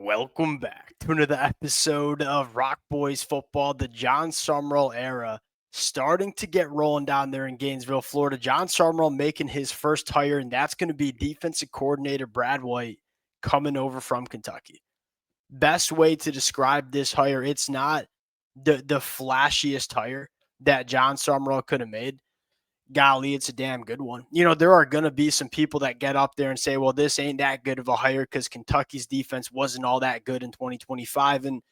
Welcome back to another episode of Rock Boys Football, the Jon Sumrall era, starting to get rolling down there in Gainesville, Florida. Jon Sumrall making his first hire, and that's going to be defensive coordinator Brad White coming over from Kentucky. Best way to describe this hire, it's not the flashiest hire that Jon Sumrall could have made. Golly, it's a damn good one. There are going to be some people that get up there and say, well, this ain't that good of a hire because Kentucky's defense wasn't all that good in 2025. And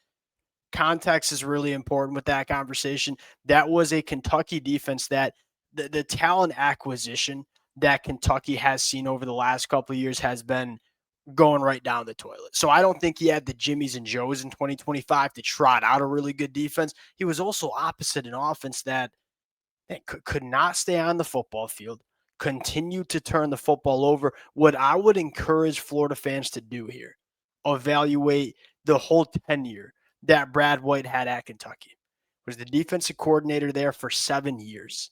context is really important with that conversation. That was a Kentucky defense that the talent acquisition that Kentucky has seen over the last couple of years has been going right down the toilet. So I don't think he had the Jimmies and Joes in 2025 to trot out a really good defense. He was also opposite an offense that could not stay on the football field, continue to turn the football over. What I would encourage Florida fans to do here, evaluate the whole tenure that Brad White had at Kentucky. Was the defensive coordinator there for 7 years.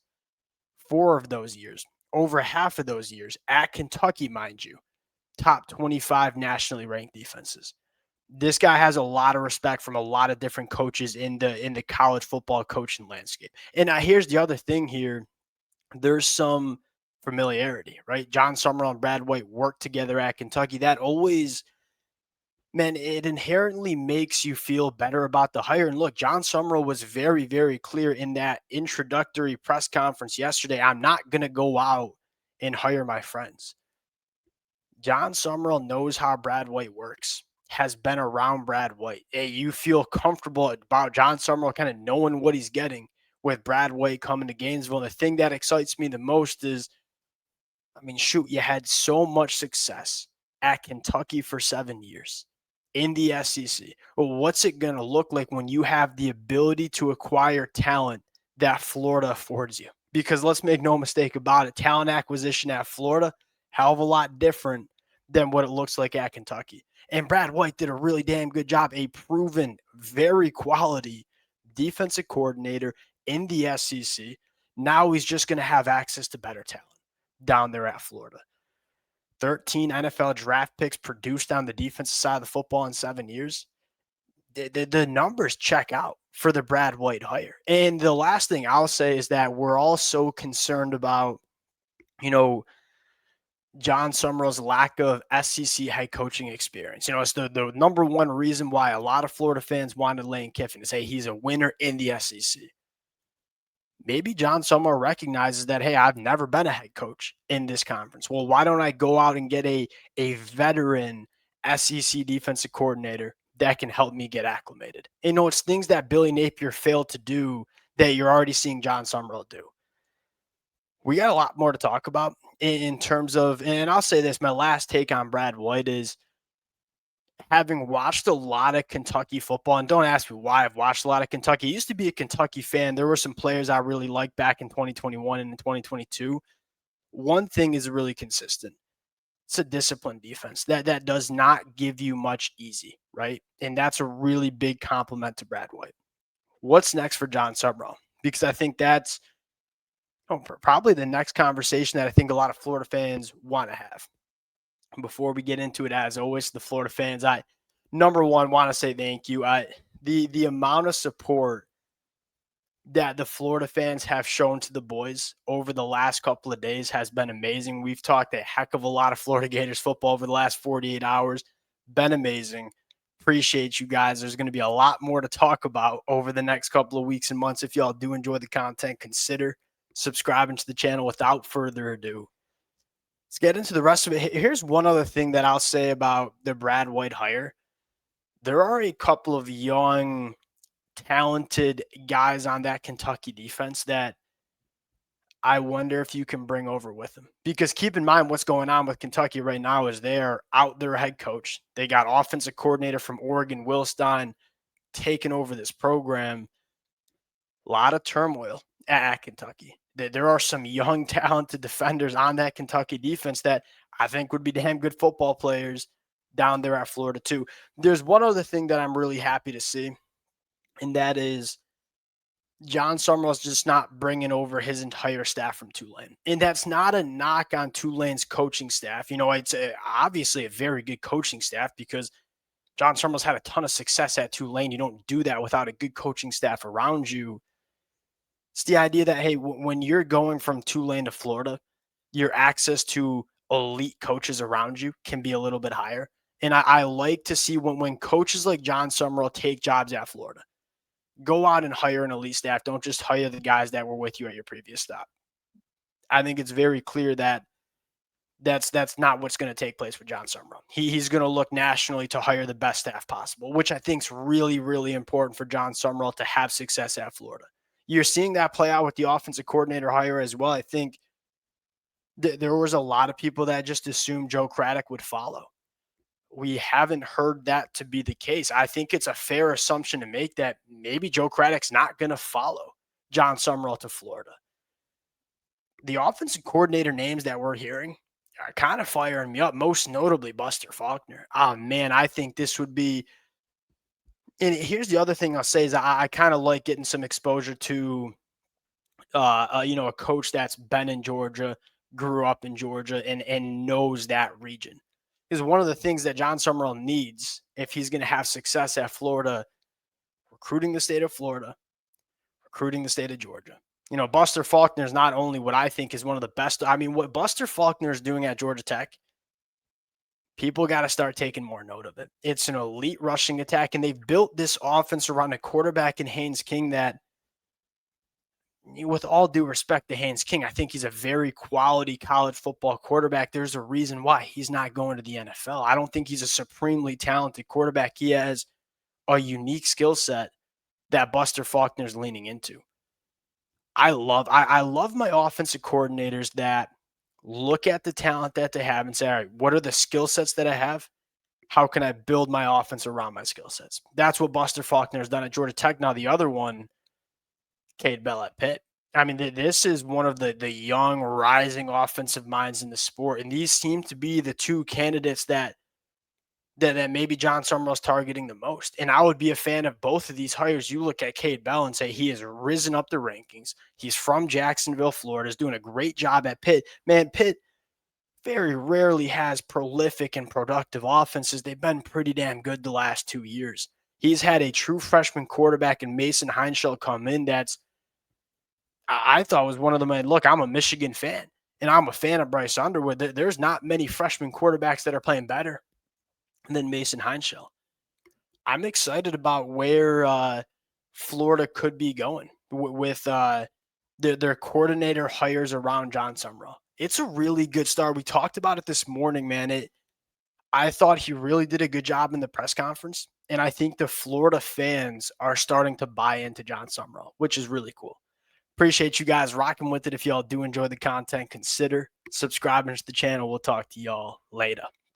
4 of those years, over half of those years at Kentucky, mind you, top 25 nationally ranked defenses. This guy has a lot of respect from a lot of different coaches in the college football coaching landscape. And here's the other thing here. There's some familiarity, right? Jon Sumrall and Brad White worked together at Kentucky. That always, man, it inherently makes you feel better about the hire. And look, Jon Sumrall was very, very clear in that introductory press conference yesterday. I'm not going to go out and hire my friends. Jon Sumrall knows how Brad White works, has been around Brad White. Hey, you feel comfortable about Jon Sumrall kind of knowing what he's getting with Brad White coming to Gainesville. And the thing that excites me the most is, shoot, you had so much success at Kentucky for 7 years in the SEC. Well, what's it going to look like when you have the ability to acquire talent that Florida affords you? Because let's make no mistake about it, talent acquisition at Florida, hell of a lot different than what it looks like at Kentucky. And Brad White did a really damn good job, a proven, very quality defensive coordinator in the SEC. Now he's just going to have access to better talent down there at Florida. 13 NFL draft picks produced on the defensive side of the football in 7 years. The numbers check out for the Brad White hire. And the last thing I'll say is that we're all so concerned about, Jon Sumrall's lack of SEC head coaching experience. It's the number one reason why a lot of Florida fans wanted Lane Kiffin to say he's a winner in the SEC. Maybe Jon Sumrall recognizes that, hey, I've never been a head coach in this conference. Well, why don't I go out and get a veteran SEC defensive coordinator that can help me get acclimated? It's things that Billy Napier failed to do that you're already seeing Jon Sumrall do. We got a lot more to talk about in terms of, and I'll say this, my last take on Brad White is, having watched a lot of Kentucky football, and don't ask me why I've watched a lot of Kentucky. I used to be a Kentucky fan. There were some players I really liked back in 2021 and in 2022. One thing is really consistent. It's a disciplined defense that does not give you much easy, right? And that's a really big compliment to Brad White. What's next for Jon Sumrall? Because I think that's probably the next conversation that I think a lot of Florida fans want to have. Before we get into it, as always, the Florida fans, I number one want to say thank you. The amount of support that the Florida fans have shown to the boys over the last couple of days has been amazing. We've talked a heck of a lot of Florida Gators football over the last 48 hours. Been amazing. Appreciate you guys. There's going to be a lot more to talk about over the next couple of weeks and months. If y'all do enjoy the content, consider subscribing to the channel. Without further ado, let's get into the rest of it. Here's one other thing that I'll say about the Brad White hire. There are a couple of young, talented guys on that Kentucky defense that I wonder if you can bring over with them. Because keep in mind what's going on with Kentucky right now is they're out their head coach. They got offensive coordinator from Oregon, Will Stein, taking over this program. A lot of turmoil at Kentucky. There are some young, talented defenders on that Kentucky defense that I think would be damn good football players down there at Florida too. There's one other thing that I'm really happy to see, and that is Jon Sumrall's just not bringing over his entire staff from Tulane. And that's not a knock on Tulane's coaching staff. It's obviously a very good coaching staff because Jon Sumrall's had a ton of success at Tulane. You don't do that without a good coaching staff around you. It's the idea that, hey, when you're going from Tulane to Florida, your access to elite coaches around you can be a little bit higher. And I like to see when coaches like Jon Sumrall take jobs at Florida, go out and hire an elite staff. Don't just hire the guys that were with you at your previous stop. I think it's very clear that that's not what's going to take place with Jon Sumrall. He's going to look nationally to hire the best staff possible, which I think is really, really important for Jon Sumrall to have success at Florida. You're seeing that play out with the offensive coordinator hire as well. I think there was a lot of people that just assumed Joe Craddock would follow. We haven't heard that to be the case. I think it's a fair assumption to make that maybe Joe Craddock's not going to follow Jon Sumrall to Florida. The offensive coordinator names that we're hearing are kind of firing me up, most notably Buster Faulkner. Oh, man, I think this would be – and here's the other thing I'll say is I kind of like getting some exposure to, a coach that's been in Georgia, grew up in Georgia, and knows that region. Because one of the things that Jon Sumrall needs if he's going to have success at Florida, recruiting the state of Florida, recruiting the state of Georgia. Buster Faulkner is not only what I think is one of the best. I mean, what Buster Faulkner is doing at Georgia Tech, people got to start taking more note of it. It's an elite rushing attack, and they've built this offense around a quarterback in Haynes King that, with all due respect to Haynes King, I think he's a very quality college football quarterback. There's a reason why he's not going to the NFL. I don't think he's a supremely talented quarterback. He has a unique skill set that Buster Faulkner is leaning into. I love my offensive coordinators that look at the talent that they have and say, all right, what are the skill sets that I have? How can I build my offense around my skill sets? That's what Buster Faulkner has done at Georgia Tech. Now, the other one, Cade Bell at Pitt. I mean, this is one of the young, rising offensive minds in the sport, and these seem to be the two candidates that maybe Jon Sumrall's targeting the most. And I would be a fan of both of these hires. You look at Cade Bell and say he has risen up the rankings. He's from Jacksonville, Florida, is doing a great job at Pitt. Man, Pitt very rarely has prolific and productive offenses. They've been pretty damn good the last 2 years. He's had a true freshman quarterback in Mason Heinschel come in that's I thought was one of them. Look, I'm a Michigan fan, and I'm a fan of Bryce Underwood. There's not many freshman quarterbacks that are playing better than Mason Heinschel. I'm excited about where Florida could be going with their coordinator hires around Jon Sumrall. It's a really good start. We talked about it this morning, man. I thought he really did a good job in the press conference, and I think the Florida fans are starting to buy into Jon Sumrall, which is really cool. Appreciate you guys rocking with it. If y'all do enjoy the content, consider subscribing to the channel. We'll talk to y'all later.